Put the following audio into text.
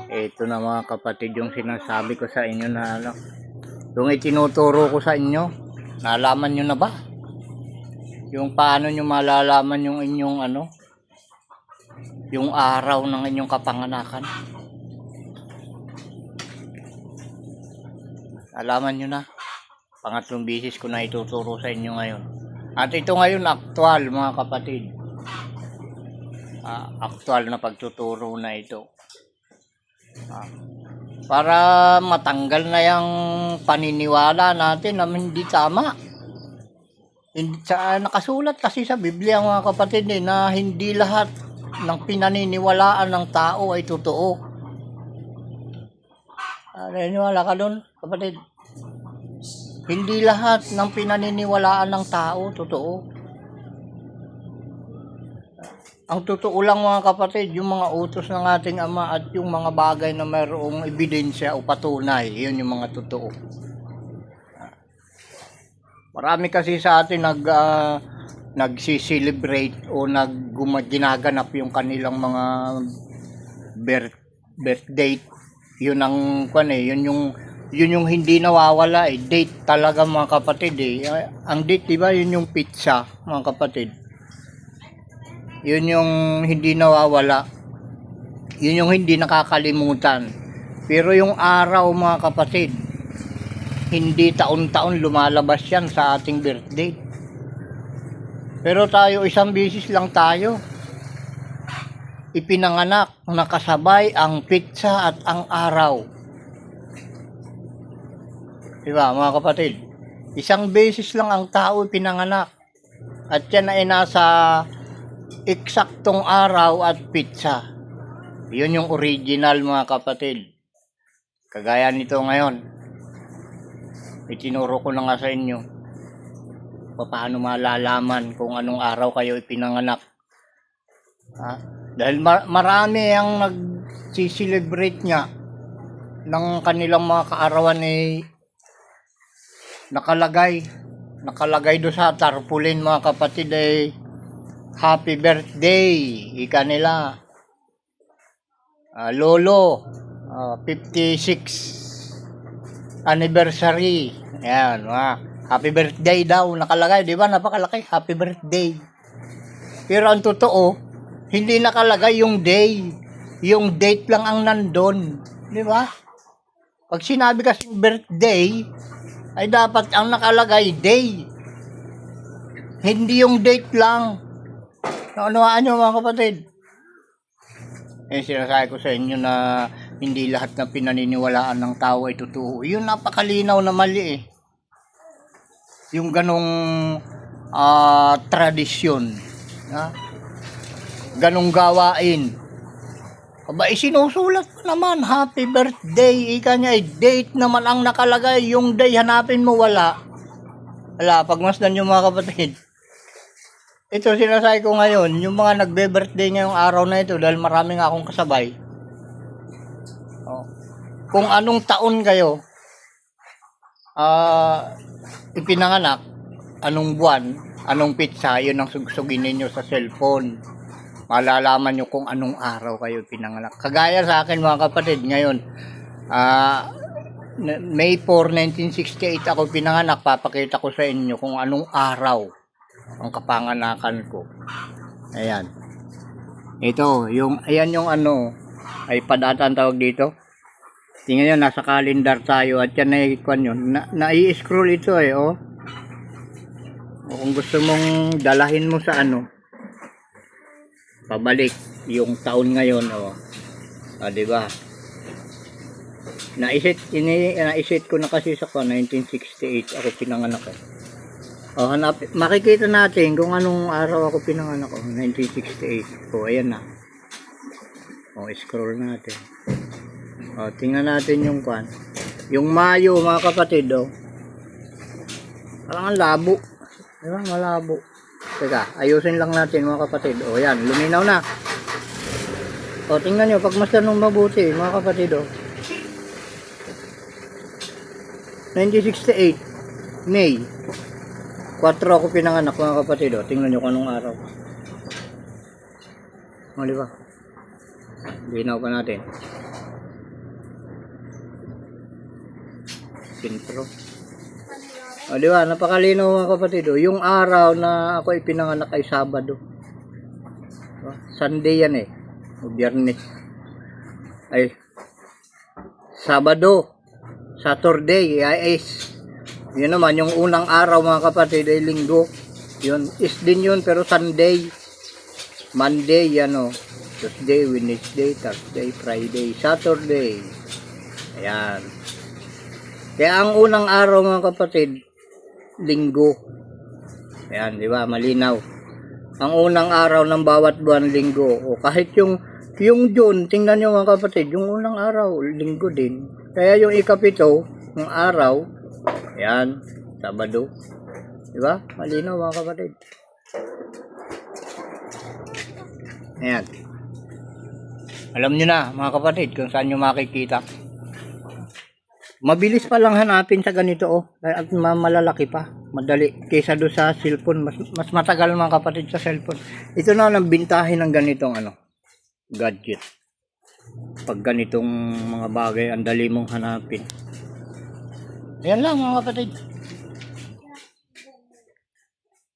Ito na mga kapatid yung sinasabi ko sa inyo na ano, yung itinuturo ko sa inyo, nalaman nyo na ba? Yung paano nyo malalaman yung inyong ano, yung araw ng inyong kapanganakan. Nalaman nyo na. Pangatlong bisis ko na ituturo sa inyo ngayon. At ito ngayon aktual mga kapatid. Aktual na pagtuturo na ito. Para matanggal na yung paniniwala natin na hindi tama. Nakasulat kasi sa Biblia mga kapatid na hindi lahat ng pinaniniwalaan ng tao ay totoo. Naniniwala ka doon kapatid? Hindi lahat ng pinaniniwalaan ng tao totoo. Ang totoo lang mga kapatid, yung mga utos ng ating Ama at yung mga bagay na mayroong ebidensya o patunay, yun yung mga totoo. Marami kasi sa atin nagsi-celebrate o ginaganap yung kanilang mga birth date. Yun ang yun yung hindi nawawala date talaga mga kapatid Ang date, di ba, yun yung pizza mga kapatid. Yun yung hindi nawawala. Yun yung hindi nakakalimutan. Pero yung araw mga kapatid, hindi taon-taon lumalabas yan sa ating birthday. Pero tayo, isang beses lang tayo ipinanganak, nakasabay ang pizza at ang araw. Diba mga kapatid? Isang beses lang ang tao ipinanganak. At yan ay nasa eksaktong araw at pizza. Yun yung original mga kapatid. Kagaya nito ngayon, itinuro ko na nga sa inyo paano malalaman kung anong araw kayo ipinanganak. Dahil marami ang nagsiselebrate niya ng kanilang mga kaarawan nakalagay do sa tarpaulin mga kapatid happy birthday, ika nila. Lolo, 56 anniversary. Ayan, happy birthday daw nakalagay, di ba? Napakalaki, happy birthday. Pero ang totoo, hindi nakalagay yung day. Yung date lang ang nandun, di ba? Pag sinabi kasi birthday, ay dapat ang nakalagay day. Hindi yung date lang. Naunawaan nyo mga kapatid? Sinasabi ko sa inyo na hindi lahat ng pinaniniwalaan ng tao ay totoo. Yun napakalinaw na mali Yung ganong tradisyon. Ganong gawain. Aba, sinusulat naman, happy birthday. Ika niya, date naman ang nakalagay. Yung day, hanapin mo, wala. Wala, pagmasdan yung mga kapatid. Ito sinasabi ko ngayon, yung mga nagbe-birthday ngayong araw na ito dahil marami nga akong kasabay. Kung anong taon kayo ipinanganak, anong buwan, anong pitsa, yun ang sugsugin ninyo sa cellphone. Malalaman nyo kung anong araw kayo pinanganak. Kagaya sa akin mga kapatid, ngayon, May 4, 1968 ako pinanganak. Papakita ko sa inyo kung anong araw ang kapanganakan ko. Ayan. Ito, ayan yung ay padatan tawag dito. Tingnan nyo, nasa calendar tayo at yan ay nai-scroll ito oh. Kung gusto mong dalahin mo sa pabalik yung taon ngayon di ba? Naisit ko na kasi sa 1968 ako pinanganak makikita natin kung anong araw ako pinanganak 1968. Ayan na. Scroll natin. Tingnan natin yung yung Mayo mga kapatid parang ang labo. Diba? Malabo. Teka, ayusin lang natin mga kapatid. Yan, luminaw na. Tingnan nyo, pagmasdan ng mabuti mga kapatid 1968 May 4 ako pinanganak mga kapatid tingnan nyo kung anong araw. Diba? Linaw pa natin. sentro. O, di ba? Napakalinaw mga kapatid. O, yung araw na ako ipinanganak ay Sabado. O, Sunday yan eh. O, Biyernes. Ay, Sabado. Saturday ay is. Yun naman, yung unang araw mga kapatid ay Linggo. Yun, is din yun, pero Sunday. Monday, yan o. Tuesday, Wednesday, Thursday, Friday, Saturday. Ayan. Kaya ang unang araw mga kapatid, Linggo. Ayan, di ba? Malinaw. Ang unang araw ng bawat buwan, Linggo. O kahit yung June, tingnan nyo mga kapatid, yung unang araw, Linggo din. Kaya yung ikapito, ng araw, ayan, Sabado. Di ba? Malinaw mga kapatid. Ayan. Alam nyo na mga kapatid kung saan nyo makikita. Mabilis pa lang hanapin sa ganito oh. At malalaki pa. Madali. Kaysa doon sa cellphone. Mas matagal mga kapatid sa cellphone. Ito na ang bintahin ng ganitong gadget. Pag ganitong mga bagay, ang dali mong hanapin. Ayan lang mga kapatid.